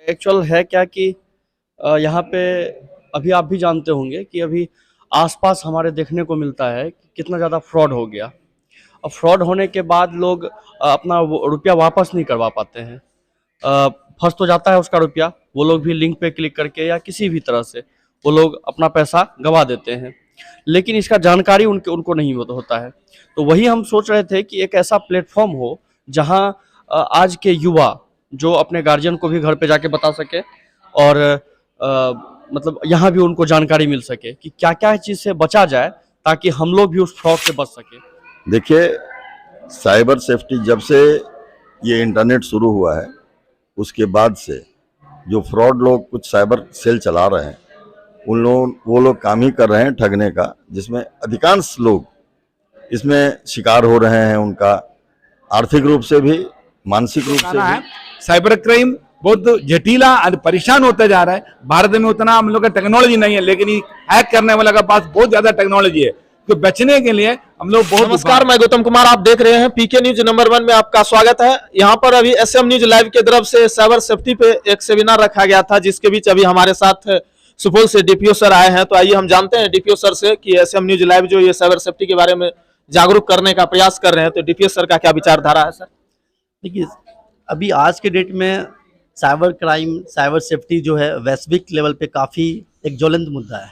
Actual है क्या कि यहाँ पे अभी आप भी जानते होंगे कि अभी आसपास हमारे देखने को मिलता है कि कितना ज़्यादा फ्रॉड हो गया। और फ्रॉड होने के बाद लोग अपना वो रुपया वापस नहीं करवा पाते हैं। अ, फंस तो जाता है उसका रुपया, वो लोग भी लिंक पे क्लिक करके या किसी भी तरह से वो लोग अपना पैसा गंवा देते हैं। लेकिन इसका जानकारी उनको नहीं होता है। तो वही हम सोच रहे थे कि एक ऐसा प्लेटफॉर्म हो जहाँ आज के युवा जो अपने गार्जियन को भी घर पे जाके बता सके और मतलब यहाँ भी उनको जानकारी मिल सके कि क्या क्या चीज़ से बचा जाए ताकि हम लोग भी उस फ्रॉड से बच सके। देखिए, साइबर सेफ्टी जब से ये इंटरनेट शुरू हुआ है उसके बाद से जो फ्रॉड लोग कुछ साइबर सेल चला रहे हैं वो लोग काम ही कर रहे हैं ठगने का, जिसमें अधिकांश लोग इसमें शिकार हो रहे हैं। उनका आर्थिक रूप से भी, मानसिक रूप से भी। साइबर क्राइम बहुत जटिला और परेशान होता जा रहा है। भारत में उतना हम लोग का टेक्नोलॉजी नहीं है, लेकिन हैक करने वाला के पास बहुत ज्यादा टेक्नोलॉजी है। तो बचने के लिए हम लोग बहुत। नमस्कार, मैं गौतम कुमार, आप देख रहे हैं पीके न्यूज नंबर 1 में आपका स्वागत है। यहाँ पर अभी एसएम न्यूज लाइव की तरफ से साइबर सेफ्टी पे एक सेमिनार रखा गया था, जिसके बीच अभी हमारे साथ सुपौल से डीपीओ सर आए हैं। तो आइए हम जानते हैं डीपीओ सर से कि एसएम न्यूज लाइव जो ये साइबर सेफ्टी के बारे में जागरूक करने का प्रयास कर रहे हैं, तो डीपीओ सर का क्या विचारधारा है सर? देखिए, अभी आज के डेट में साइबर क्राइम, साइबर सेफ्टी जो है वैश्विक लेवल पे काफ़ी एक ज्वलंत मुद्दा है।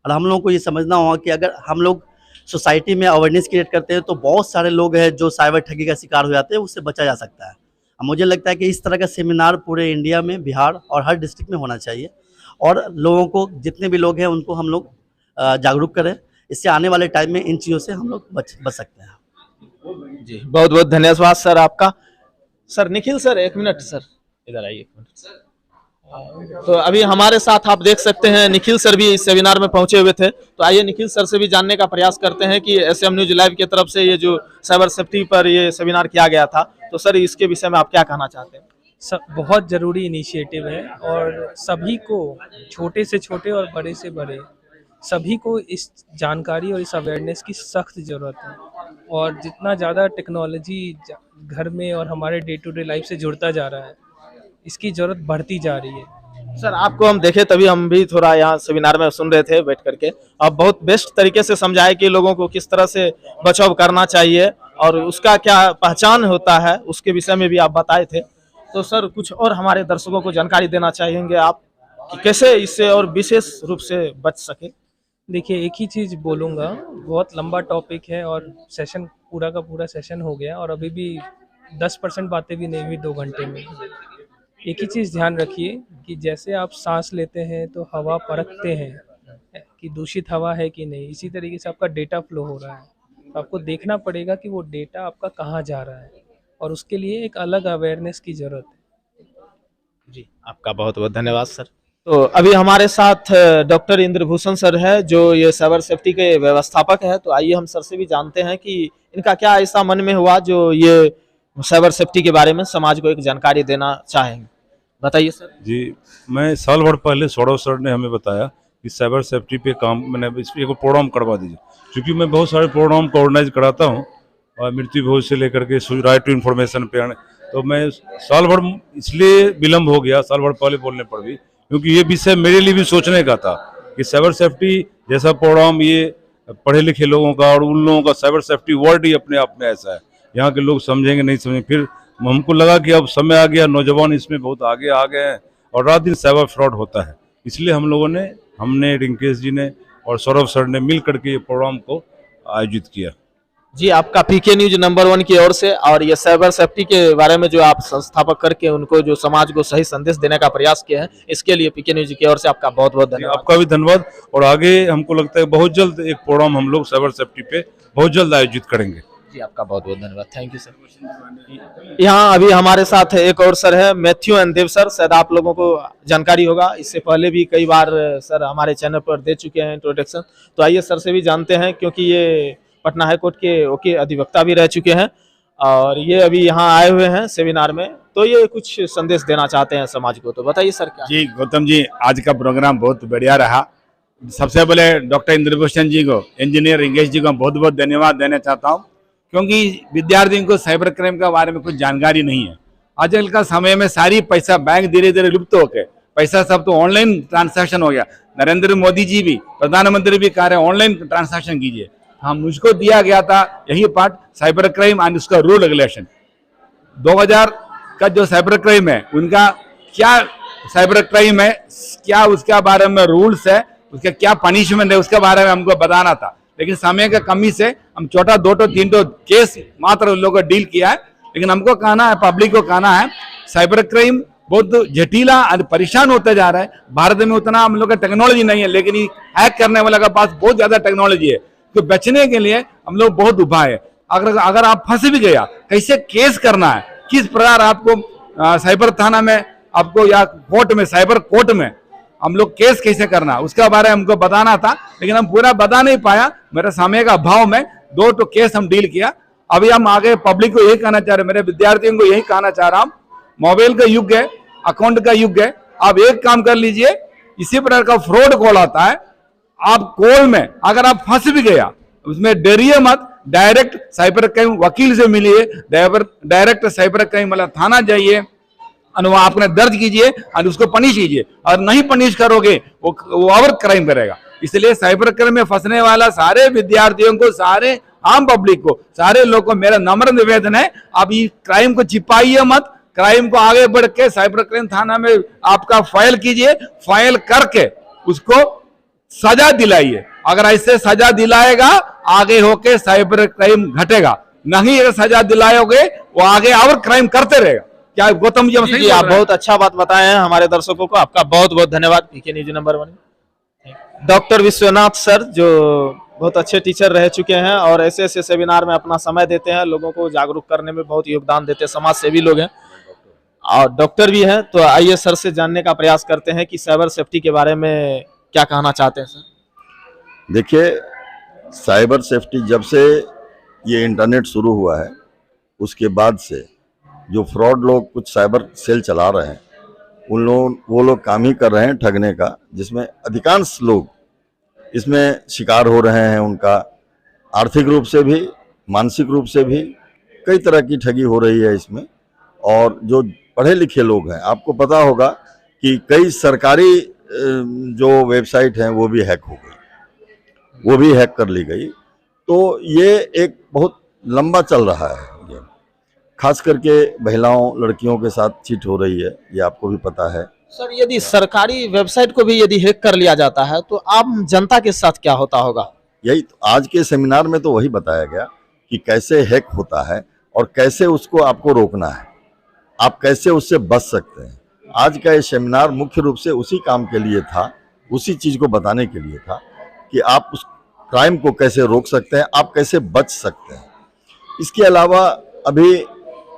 और हम लोगों को ये समझना होगा कि अगर हम लोग सोसाइटी में अवेयरनेस क्रिएट करते हैं तो बहुत सारे लोग हैं जो साइबर ठगी का शिकार हो जाते हैं, उससे बचा जा सकता है। मुझे लगता है कि इस तरह का सेमिनार पूरे इंडिया में, बिहार और हर डिस्ट्रिक्ट में होना चाहिए और लोगों को, जितने भी लोग हैं उनको हम लोग जागरूक करें। इससे आने वाले टाइम में इन चीज़ों से हम लोग बच सकते हैं। जी, बहुत बहुत धन्यवाद सर आपका। सर निखिल सर, एक मिनट सर, इधर आइए एक मिनट। तो अभी हमारे साथ आप देख सकते हैं निखिल सर भी इस सेमिनार में पहुंचे हुए थे। तो आइए निखिल सर से भी जानने का प्रयास करते हैं कि एसएम न्यूज लाइव की तरफ से ये जो साइबर सेफ्टी पर ये सेमिनार किया गया था, तो सर इसके विषय में आप क्या कहना चाहते हैं? सब बहुत ज़रूरी इनिशिएटिव है और सभी को, छोटे से छोटे और बड़े से बड़े, सभी को इस जानकारी और इस अवेयरनेस की सख्त ज़रूरत है। और जितना ज़्यादा टेक्नोलॉजी घर में और हमारे डे टू डे लाइफ से जुड़ता जा रहा है, इसकी ज़रूरत बढ़ती जा रही है। सर आपको हम देखे तभी हम भी थोड़ा यहाँ सेमिनार में सुन रहे थे बैठ करके। आप बहुत बेस्ट तरीके से समझाए कि लोगों को किस तरह से बचाव करना चाहिए और उसका क्या पहचान होता है, उसके विषय में भी आप बताए थे। तो सर कुछ और हमारे दर्शकों को जानकारी देना चाहेंगे आप कि कैसे इससे और विशेष रूप से बच सके? देखिए, एक ही चीज़ बोलूँगा, बहुत लंबा टॉपिक है और सेशन पूरा का पूरा सेशन हो गया और अभी भी 10% बातें भी नहीं हुई 2 घंटे में। एक ही चीज़ ध्यान रखिए कि जैसे आप सांस लेते हैं तो हवा परखते हैं कि दूषित हवा है कि नहीं, इसी तरीके से आपका डेटा फ्लो हो रहा है। तो आपको देखना पड़ेगा कि वो डेटा आपका कहाँ जा रहा है और उसके लिए एक अलग अवेयरनेस की ज़रूरत है। जी, आपका बहुत बहुत धन्यवाद सर। तो अभी हमारे साथ डॉक्टर इंद्रभूषण सर है जो ये साइबर सेफ्टी के व्यवस्थापक है। तो आइए हम सर से भी जानते हैं कि इनका क्या ऐसा मन में हुआ जो ये साइबर सेफ्टी के बारे में समाज को एक जानकारी देना चाहेंगे, बताइए सर। जी, मैं साल भर पहले सौरभ सर ने हमें बताया कि साइबर सेफ्टी पे काम, मैंने इस पर एक प्रोग्राम करवा दीजिए, क्योंकि मैं बहुत सारे प्रोग्राम को ऑर्गेनाइज कराता हूँ और मृत्यु भोज से लेकर के राइट टू इन्फॉर्मेशन पे आने। तो मैं साल भर, इसलिए विलम्ब हो गया साल भर पहले बोलने पर भी, क्योंकि ये विषय मेरे लिए भी सोचने का था कि साइबर सेफ्टी जैसा प्रोग्राम ये पढ़े लिखे लोगों का और उन लोगों का साइबर सेफ्टी वर्ड ही अपने आप में ऐसा है, यहाँ के लोग समझेंगे नहीं समझेंगे। फिर हमको लगा कि अब समय आ गया, नौजवान इसमें बहुत आगे आ गए हैं और रात दिन साइबर फ्रॉड होता है, इसलिए हमने रिंकेश जी ने और सौरभ सर ने मिल करके ये प्रोग्राम को आयोजित किया। जी, आपका पीके न्यूज नंबर 1 की ओर से और ये साइबर सेफ्टी के बारे में जो आप संस्थापक करके उनको जो समाज को सही संदेश देने का प्रयास किया है, इसके लिए पीके न्यूज की ओर से आपका बहुत बहुत धन्यवाद। आपका भी धन्यवाद। और आगे हमको लगता है बहुत जल्द एक प्रोग्राम हम लोग साइबर सेफ्टी पे बहुत जल्द आयोजित करेंगे। जी, आपका बहुत बहुत धन्यवाद, थैंक यू सर। यहाँ अभी हमारे साथ एक और सर है, मैथ्यू एंड देव सर, शायद आप लोगों को जानकारी होगा, इससे पहले भी कई बार सर हमारे चैनल पर दे चुके हैं इंट्रोडक्शन। तो आइए सर से भी जानते हैं, क्योंकि ये पटना हाईकोर्ट के ओके अधिवक्ता भी रह चुके हैं और ये अभी यहाँ आए हुए हैं सेमिनार में, तो ये कुछ संदेश देना चाहते हैं समाज को। तो बताइए सर क्या। जी गौतम जी, आज का प्रोग्राम बहुत बढ़िया रहा। सबसे पहले डॉक्टर इंद्रभूषण जी को, इंजीनियर रिंकेश जी को बहुत बहुत धन्यवाद देना चाहता हूँ, क्योंकि विद्यार्थियों को साइबर क्राइम के बारे में कुछ जानकारी नहीं है आजकल का समय में सारी पैसा बैंक धीरे धीरे लुप्त हो गए, पैसा सब तो ऑनलाइन ट्रांसैक्शन हो गया। नरेंद्र मोदी जी भी, प्रधानमंत्री भी कह रहे हैं ऑनलाइन ट्रांसैक्शन कीजिए। हम मुझको दिया गया था यही पार्ट, साइबर क्राइम एंड उसका रूल रेगुलेशन। 2000 का जो साइबर क्राइम है उनका क्या साइबर क्राइम है, क्या उसके बारे में रूल्स है, उसका क्या पनिशमेंट है, उसके बारे में हमको बताना था। लेकिन समय का कमी से हम छोटा 2-3 केस मात्र उन लोगों को डील किया है। लेकिन हमको कहना है, पब्लिक को कहना है, साइबर क्राइम बहुत जटिला और परेशान होता जा रहा है। भारत में उतना हम लोग का टेक्नोलॉजी नहीं है, लेकिन हैक करने वाले के पास बहुत ज्यादा टेक्नोलॉजी है। तो बचने के लिए हम लोग बहुत उपाय है। अगर आप फंस भी गया, कैसे केस करना है, किस प्रकार आपको साइबर थाना में आपको या कोर्ट में, साइबर कोर्ट में हम लोग केस कैसे करना, उसका बारे में हमको बताना था। लेकिन हम पूरा बता नहीं पाया, मेरे समय का अभाव में 2 केस हम डील किया। अभी हम आगे पब्लिक को यही कहना चाह रहे, मेरे विद्यार्थियों को यही कहना चाह रहा हूं, मोबाइल का युग है, अकाउंट का युग है। आप एक काम कर लीजिए, इसी प्रकार का फ्रॉड कॉल आता है, आप कॉल में अगर आप फंस भी गया उसमें डरिए मत, डायरेक्ट साइबर क्राइम वकील से मिलिए, डायरेक्ट साइबर क्राइम वाला थाना जाइए और वहां आपने दर्ज कीजिए और उसको पनिश कीजिए। और नहीं पनिश करोगे वो और क्राइम करेगा। इसलिए साइबर क्राइम में फंसने वाला सारे विद्यार्थियों को, सारे आम पब्लिक को, सारे लोगों को मेरा नम्र निवेदन है, आप ये क्राइम को छिपाइए मत। क्राइम को आगे बढ़ के साइबर क्राइम थाना में आपका फाइल कीजिए, फाइल करके उसको सजा दिलाइए। अगर ऐसे सजा दिलाएगा आगे होके साइबर क्राइम घटेगा, नहीं अगर सजा दिलाओगे वो आगे और क्राइम करते रहेगा। क्या गौतम जी, जी, आप बहुत अच्छा बात बताए हैं हमारे दर्शकों को। आपका बहुत बहुत धन्यवाद। PK news number 1 doctor Vishwanath sir, जो बहुत अच्छे टीचर रह चुके हैं और ऐसे ऐसे सेमिनार में अपना समय देते हैं, लोगों को जागरूक करने में बहुत योगदान देते हैं, समाज सेवी लोग हैं और डॉक्टर भी हैं। तो आइए सर से जानने का प्रयास करते हैं कि साइबर सेफ्टी के बारे में क्या कहना चाहते हैं सर। देखिए, साइबर सेफ्टी जब से ये इंटरनेट शुरू हुआ है उसके बाद से जो फ्रॉड लोग कुछ साइबर सेल चला रहे हैं वो लोग काम ही कर रहे हैं ठगने का, जिसमें अधिकांश लोग इसमें शिकार हो रहे हैं। उनका आर्थिक रूप से भी, मानसिक रूप से भी कई तरह की ठगी हो रही है इसमें। और जो पढ़े लिखे लोग हैं, आपको पता होगा कि कई सरकारी जो वेबसाइट हैं वो भी हैक हो गई, वो भी हैक कर ली गई। तो ये एक बहुत लंबा चल रहा है ये, खास करके महिलाओं, लड़कियों के साथ चीट हो रही है, ये आपको भी पता है। सर, यदि सरकारी वेबसाइट को भी यदि हैक कर लिया जाता है तो आम जनता के साथ क्या होता होगा? यही तो आज के सेमिनार में तो वही बताया गया कि कैसे हैक होता है और कैसे उसको आपको रोकना है, आप कैसे उससे बच सकते हैं। आज का ये सेमिनार मुख्य रूप से उसी काम के लिए था, उसी चीज को बताने के लिए था कि आप उस क्राइम को कैसे रोक सकते हैं, आप कैसे बच सकते हैं। इसके अलावा अभी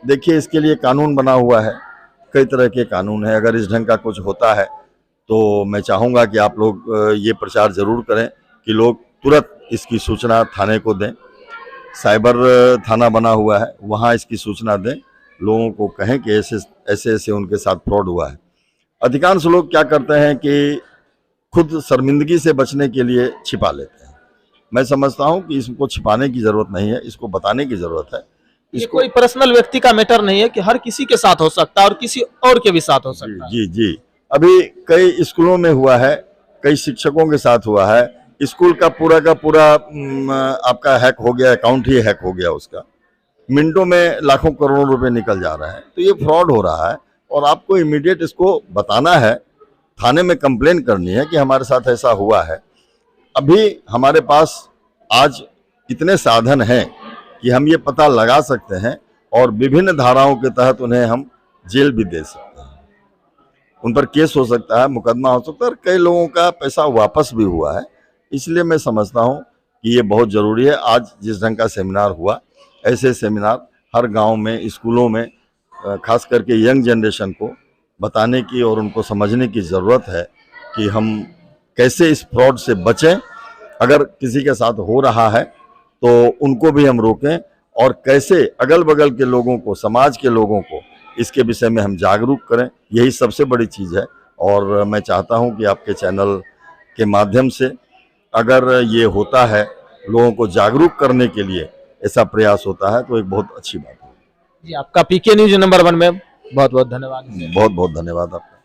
देखिए, इसके लिए कानून बना हुआ है, कई तरह के कानून है। अगर इस ढंग का कुछ होता है तो मैं चाहूँगा कि आप लोग ये प्रचार जरूर करें कि लोग तुरंत इसकी सूचना थाने को दें। साइबर थाना बना हुआ है, वहाँ इसकी सूचना दें, लोगों को कहें कि ऐसे ऐसे उनके साथ फ्रॉड हुआ है। अधिकांश लोग क्या करते हैं कि खुद शर्मिंदगी से बचने के लिए छिपा लेते हैं। मैं समझता हूं कि इसको छिपाने की जरूरत नहीं है, इसको बताने की जरूरत है। ये कोई पर्सनल व्यक्ति का मैटर नहीं है कि हर किसी के साथ हो सकता है और किसी और के भी साथ हो सकता है। जी जी, अभी कई स्कूलों में हुआ है, कई शिक्षकों के साथ हुआ है। स्कूल का पूरा आपका हैक हो गया, अकाउंट ही हैक हो गया उसका, मिनटों में लाखों करोड़ों रुपए निकल जा रहे हैं। तो ये फ्रॉड हो रहा है और आपको इमीडिएट इसको बताना है, थाने में कंप्लेन करनी है कि हमारे साथ ऐसा हुआ है। अभी हमारे पास आज इतने साधन हैं कि हम ये पता लगा सकते हैं और विभिन्न धाराओं के तहत उन्हें हम जेल भी दे सकते हैं, उन पर केस हो सकता है, मुकदमा हो सकता है, और कई लोगों का पैसा वापस भी हुआ है। इसलिए मैं समझता हूँ कि ये बहुत ज़रूरी है। आज जिस ढंग का सेमिनार हुआ, ऐसे सेमिनार हर गांव में, स्कूलों में, खास करके यंग जनरेशन को बताने की और उनको समझने की ज़रूरत है कि हम कैसे इस फ्रॉड से बचें। अगर किसी के साथ हो रहा है तो उनको भी हम रोकें और कैसे अगल बगल के लोगों को, समाज के लोगों को इसके विषय में हम जागरूक करें, यही सबसे बड़ी चीज़ है। और मैं चाहता हूं कि आपके चैनल के माध्यम से अगर ये होता है, लोगों को जागरूक करने के लिए ऐसा प्रयास होता है, तो एक बहुत अच्छी बात है। जी, आपका पीके न्यूज नंबर 1 में बहुत बहुत धन्यवाद। बहुत बहुत धन्यवाद आपका।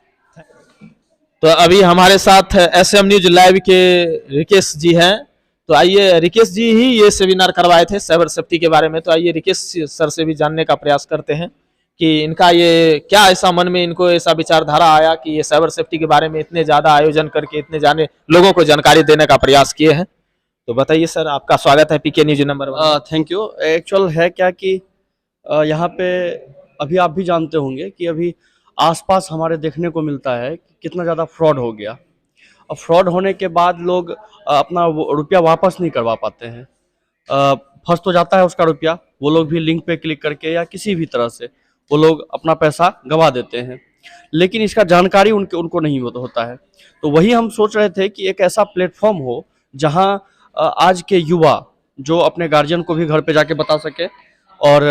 तो अभी हमारे साथ एसएम न्यूज लाइव के रिकेश जी हैं। तो आइए, रिकेश जी ही ये सेमिनार करवाए थे साइबर सेफ्टी के बारे में। तो आइए रिकेश सर से भी जानने का प्रयास करते हैं कि इनका ये क्या ऐसा मन में इनको ऐसा विचारधारा आया कि ये साइबर सेफ्टी के बारे में इतने ज्यादा आयोजन करके इतने जाने लोगों को जानकारी देने का प्रयास किए हैं। तो बताइए सर, आपका स्वागत है PK news number 1। Thank you. Actual है क्या कि यहाँ पे अभी आप भी जानते होंगे कि अभी आसपास हमारे देखने को मिलता है कि कितना ज़्यादा फ्रॉड हो गया। और फ्रॉड होने के बाद लोग अपना रुपया वापस नहीं करवा पाते हैं। फंस तो जाता है उसका रुपया, वो लोग भी लिंक पे क्लिक करके या किसी भी तरह से वो लोग अपना पैसा गंवा देते हैं, लेकिन इसका जानकारी उनको नहीं होता है। तो वही हम सोच रहे थे कि एक ऐसा प्लेटफॉर्म हो जहां आज के युवा जो अपने गार्जियन को भी घर पे जाके बता सके और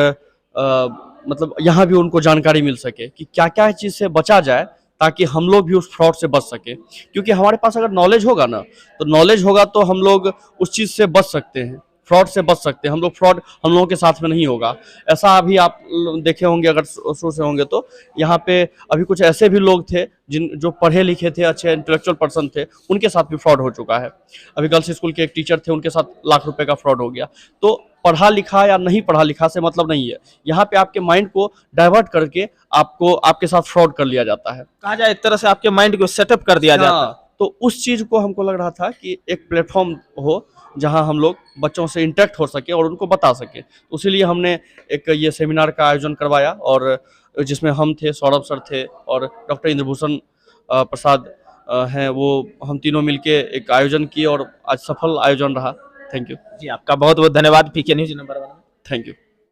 मतलब यहाँ भी उनको जानकारी मिल सके कि क्या क्या चीज़ से बचा जाए ताकि हम लोग भी उस फ्रॉड से बच सके। क्योंकि हमारे पास अगर नॉलेज होगा ना, तो नॉलेज होगा तो हम लोग उस चीज़ से बच सकते हैं, फ्रॉड से बच सकते हैं। हम लोग फ्रॉड हम लोगों के साथ में नहीं होगा। ऐसा अभी आप देखे होंगे, अगर शुरू से होंगे तो यहाँ पे अभी कुछ ऐसे भी लोग थे जो पढ़े लिखे थे, अच्छे इंटेलेक्चुअल पर्सन थे, उनके साथ भी फ्रॉड हो चुका है। अभी गर्ल्स स्कूल के एक टीचर थे, उनके साथ लाख रुपए का फ्रॉड हो गया। तो पढ़ा लिखा या नहीं पढ़ा लिखा से मतलब नहीं है, यहाँ पे आपके माइंड को डाइवर्ट करके आपको आपके साथ फ्रॉड कर लिया जाता है। कहा जाए एक तरह से आपके माइंड को सेटअप कर दिया जाता है। तो उस चीज को हमको लग रहा था कि एक प्लेटफॉर्म हो जहां हम लोग बच्चों से इंटरेक्ट हो सके और उनको बता सके। तो इसीलिए हमने एक ये सेमिनार का आयोजन करवाया, और जिसमें हम थे, सौरभ सर थे और डॉक्टर इंद्रभूषण प्रसाद हैं, वो हम तीनों मिलके एक आयोजन किए और आज सफल आयोजन रहा। थैंक यू जी, आपका बहुत बहुत धन्यवाद PK news number 1। Thank you.